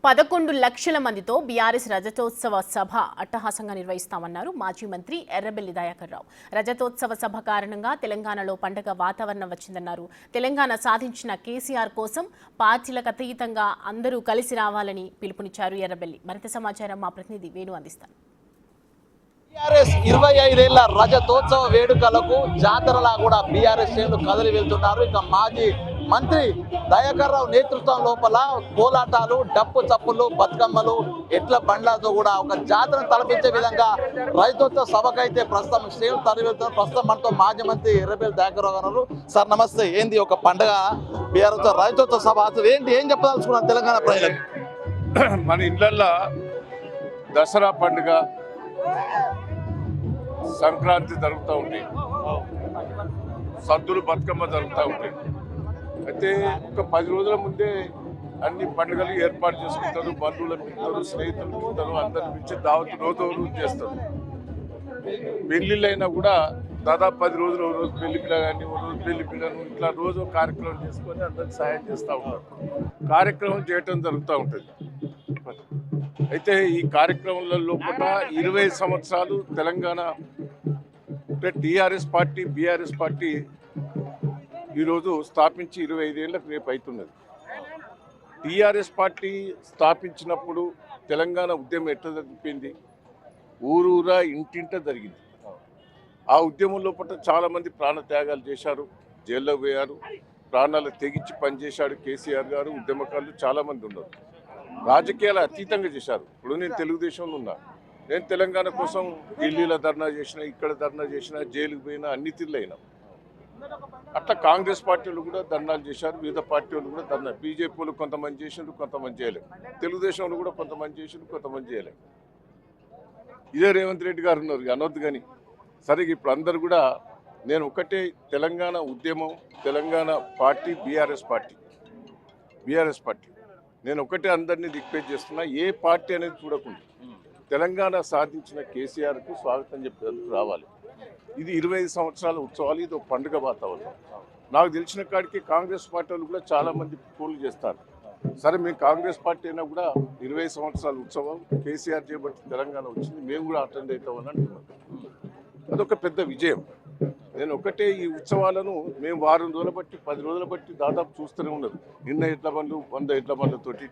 11 లక్షల మందితో బీఆర్ఎస్ రజతోత్సవ సభ అట్టహాసంగా నిర్వహిస్తామన్నారు మాజీ మంత్రి ఎర్రబెల్లి దయాకర్ రావు. రజతోత్సవ సభ కారణంగా తెలంగాణలో పండగ వాతావరణం వచ్చిందన్నారు. తెలంగాణ సాధించిన కేసీఆర్ కోసం పార్టీలకు అతీతంగా అందరూ కలిసి రావాలని పిలుపునిచ్చారు ఎర్రబెల్లి. మరింత సమాచారం మా ప్రతినిధి వేణు అందిస్తారు. బీఆర్ఎస్ 25 ఏళ్ల రజతోత్సవ వేడుకలకు జాతరలా కూడా బీఆర్ఎస్ శ్రేణులు కదిలి వెళ్తున్నారు. ఇక మాజీ మంత్రి దయాకర్ రావు నేతృత్వం లోపల కోలాటాలు, డప్పు చప్పులు, బతుకమ్మలు, ఎట్ల బండ్లతో కూడా ఒక జాతరను తలపించే విధంగా రజతోత్సవ సభకైతే ప్రస్తుతం శ్రేణులు తరలి వెళ్తున్నారు. ప్రస్తుతం మనతో మాజీ మంత్రి ఎర్రబెల్లి దయాకర్ రావు గారు. సార్ నమస్తే. ఏంది ఒక పండుగ బీఆర్ఎస్ రజతోత్సవ సభ, అసలు ఏంటి, ఏం చెప్పదలుచుకున్నారు తెలంగాణ ప్రజలకు? మన ఇళ్ళల్లో దసరా పండుగ, సంక్రాంతి జరుగుతూ ఉంటాయి, సద్దులు, బతుకమ్మ జరుగుతూ ఉంటాయి. అయితే ఒక 10 రోజుల ముందే అన్ని పండుగలు ఏర్పాటు చేసుకుంటారు. బంధువులను పిలుస్తారు, స్నేహితులు పిలుస్తారు, అందరిని పిలిచి దావత్ రోజు చేస్తారు. పెళ్ళిళ్ళైనా కూడా దాదాపు 10 రోజులు, ఓ రోజు పెళ్లి పిల్ల కానీ, ఓ రోజు పెళ్లి పిల్లను ఇట్లా రోజు కార్యక్రమం చేసుకొని అందరికి సహాయం చేస్తూ ఉంటారు. కార్యక్రమం చేయటం జరుగుతూ ఉంటుంది. అయితే ఈ కార్యక్రమంలో లోపల 20 సంవత్సరాలు తెలంగాణ అంటే టీఆర్ఎస్ పార్టీ, బీఆర్ఎస్ పార్టీ ఈరోజు స్థాపించి 25 ఏళ్ళకు రేపు అవుతున్నది. టీఆర్ఎస్ పార్టీ స్థాపించినప్పుడు తెలంగాణ ఉద్యమం ఎట్లా జరిపింది? ఊరూరా ఇంటింట జరిగింది. ఆ ఉద్యమం లోపల చాలామంది ప్రాణత్యాగాలు చేశారు, జైల్లో పోయారు, ప్రాణాలు తెగించి పనిచేశాడు కేసీఆర్ గారు. ఉద్యమకారులు చాలామంది ఉన్నారు. రాజకీయాలు అతీతంగా చేశారు. ఇప్పుడు నేను తెలుగుదేశంలో ఉన్నా, నేను తెలంగాణ కోసం ఢిల్లీలో ధర్నా చేసిన, ఇక్కడ ధర్నా చేసిన, జైలుకు పోయినా, అన్ని తీర్లు అయినా. అట్లా కాంగ్రెస్ పార్టీలు కూడా ధర్నాలు చేశారు, వివిధ పార్టీలు కూడా ధర్నా. బీజేపీలు కొంతమంది చేసిండ్రు, కొంతమంది చేయలేరు. తెలుగుదేశంలో కూడా కొంతమంది చేసిండ్రు, కొంతమంది చేయలేరు. ఇదే రేవంత్ రెడ్డి గారు ఉన్నారు, అనొద్దు కానీ. సరే, ఇప్పుడు అందరు కూడా నేను ఒకటే, తెలంగాణ ఉద్యమం, తెలంగాణ పార్టీ బీఆర్ఎస్ పార్టీ. నేను ఒకటే అందరినీ రిక్వెస్ట్ చేస్తున్నా, ఏ పార్టీ అనేది చూడకుండా తెలంగాణ సాధించిన కేసీఆర్కు స్వాగతం చెప్పేందుకు రావాలి. ఇది 25 సంవత్సరాల ఉత్సవాలు, ఇది ఒక పండుగ వాతావరణం. నాకు తెలిసిన కాడికి కాంగ్రెస్ పార్టీ వాళ్ళు కూడా చాలామంది పోలు చేస్తారు. సరే, మేము కాంగ్రెస్ పార్టీ అయినా కూడా 20 సంవత్సరాల ఉత్సవం కేసీఆర్ చేయబట్టి తెలంగాణ వచ్చింది, మేము కూడా అటెండ్ అవుతామని అంటున్నాం. అదొక పెద్ద విజయం. నేను ఒకటే, ఈ ఉత్సవాలను మేము 6 రోజుల బట్టి, 10 రోజుల బట్టి దాదాపు చూస్తూనే ఉన్నారు. నిన్న ఎడ్ల బండ్లు, 100 ఎడ్ల బండ్లతోటి,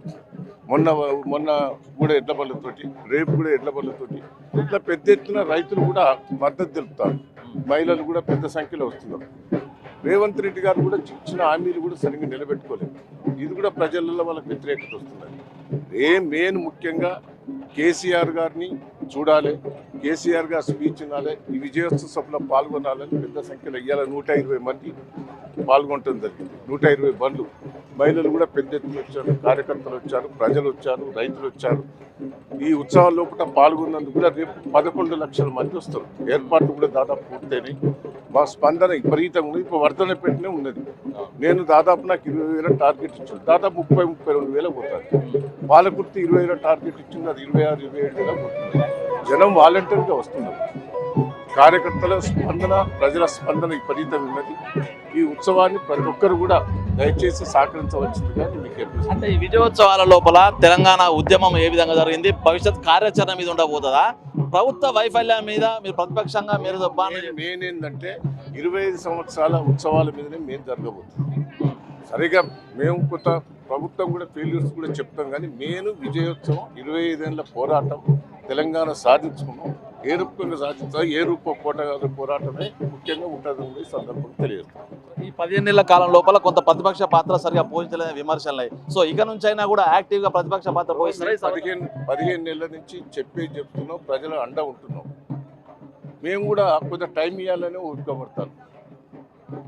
మొన్న కూడా ఎడ్ల బండ్లతోటి, రేపు కూడా ఎడ్ల బండ్లతోటి, ఇట్లా పెద్ద ఎత్తున రైతులు కూడా మద్దతు తెలుపుతారు. మహిళలు కూడా పెద్ద సంఖ్యలో వస్తున్నారు. రేవంత్ రెడ్డి గారు కూడా ఇచ్చిన హామీలు కూడా సరిగ్గా నిలబెట్టుకోలేదు. ఇది కూడా ప్రజలలో వాళ్ళకి వ్యతిరేకత వస్తున్నది. మెయిన్ ముఖ్యంగా కేసీఆర్ గారిని చూడాలి, కేసీఆర్ గారు స్పీచ్ వినాలి, ఈ విజయోత్సవ సభలో పాల్గొనాలని పెద్ద సంఖ్యలో ఇవాళ 120 మంది పాల్గొనడం జరిగింది. 120 బండ్లు, మహిళలు కూడా పెద్ద ఎత్తున వచ్చారు, కార్యకర్తలు వచ్చారు, ప్రజలు వచ్చారు, రైతులు వచ్చారు. ఈ ఉత్సవాల లోపల పాల్గొన్నందుకు కూడా రేపు 11 లక్షల మంది వస్తారు. ఏర్పాట్లు కూడా దాదాపు పూర్తయినాయి. మా స్పందన విపరీతంగా ఉంది. ఇప్పుడు వర్ధన పెట్టినే ఉన్నది. నేను దాదాపు నాకు 20,000 టార్గెట్ ఇచ్చాను, దాదాపు 30-32 పోతారు. పాలకుర్తి 20,000 టార్గెట్ ఇచ్చింది, అది 26-27 పోతుంది. జనం వాలంటీర్గా వస్తున్నారు. కార్యకర్తల స్పందన, ప్రజల స్పందన విపరీతంగా ఉన్నది. ఈ ఉత్సవాన్ని ప్రతి ఒక్కరు కూడా దయచేసి సహకరించవలసిందిగా మీకు అనిపిస్తుంది. అంటే ఈ విజయోత్సవాల లోపల తెలంగాణ ఉద్యమం ఏ విధంగా జరిగింది, భవిష్యత్ కార్యాచరణ మీద ఉండబోతుందా, ప్రభుత్వ వైఫల్యం మీద మీరు ప్రతిపక్షంగా మీరు నేనేందంటే 25 సంవత్సరాల ఉత్సవాల మీదనే మేము జరగబోతుంది. సరిగా మేము కొంత ప్రభుత్వం కూడా ఫెయిల్యూర్స్ కూడా చెప్తాం, కానీ నేను విజయోత్సవం 25 ఏళ్ళ పోరాటం తెలంగాణ సాధించుకున్నాం. ఏ రూపంగా సాధించాలి, ఏ రూప పోరాటమే ముఖ్యంగా ఉంటుందని సందర్భంగా తెలియజేస్తాం. ఈ 15 ఏళ్ల కాలం లోపల కొంత ప్రతిపక్ష పాత్ర సరిగా పోషించలేని విమర్శలు. సో ఇక నుంచి అయినా కూడా యాక్టివ్గా ప్రతిపక్ష పాత్ర పోషిస్తారు. 15 ఏళ్ళ నుంచి చెప్తున్నాం, ప్రజల అండ ఉంటున్నాం. మేము కూడా కొంత టైం ఇవ్వాలని ఊరుకోబడతాను.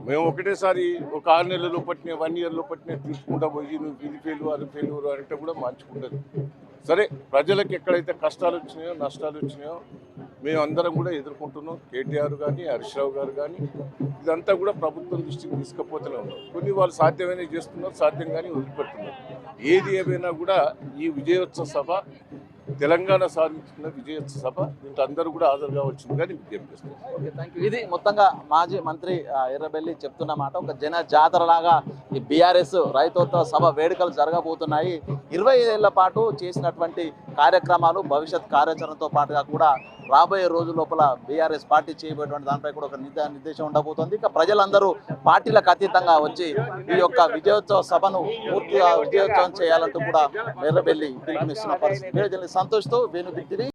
మేము ఒకటేసారి ఒక 6 నెలల్లో పట్టిన, 1 ఇయర్లో పట్టిన తీసుకుంటా పోయి నువ్వు ఇది ఫెయిల్, అది ఫెయిల్ అంటే కూడా మంచుకుంటుంది. సరే, ప్రజలకు ఎక్కడైతే కష్టాలు వచ్చినాయో, నష్టాలు వచ్చినాయో మేము అందరం కూడా ఎదుర్కొంటున్నాం. కేటీఆర్ కానీ, హరీష్ రావు గారు కానీ, ఇదంతా కూడా ప్రభుత్వం దృష్టికి తీసుకుపోతూనే ఉన్నాం. కొన్ని వాళ్ళు సాధ్యమైనవి చేస్తున్నారు, సాధ్యం కానీ వదిలిపెడుతున్నారు. ఏది ఏమైనా కూడా ఈ విజయోత్సవ సభ తెలంగాణ సాధించిన విజయోత్సవ సభ దీంట్లో అందరూ కూడా హాజరు కావాల్సిందిగా నేను విజ్ఞప్తి చేస్తున్నాను. Okay, thank you. ఇది మొత్తంగా మాజీ మంత్రి ఎర్రబెల్లి చెప్తున్న మాట. ఒక జన జాతర లాగా ఈ బీఆర్ఎస్ రైతోత్సవ సభ వేడుకలు జరగబోతున్నాయి. 25 ఏళ్ల పాటు చేసినటువంటి కార్యక్రమాలు భవిష్యత్ కార్యాచరణతో పాటుగా కూడా రాబోయే రోజు లోపల బీఆర్ఎస్ పార్టీ చేయబోయేటువంటి దానిపై కూడా ఒక నిర్దేశం ఉండబోతోంది. ఇక ప్రజలందరూ పార్టీలకు అతీతంగా వచ్చి ఈ యొక్క విజయోత్సవ సభను పూర్తిగా విజయోత్సవం చేయాలంటూ కూడా ఎర్రబెల్లి పిలుపునిస్తున్న పరిస్థితి. సంతోష్తో వేణు బిత్తిరి.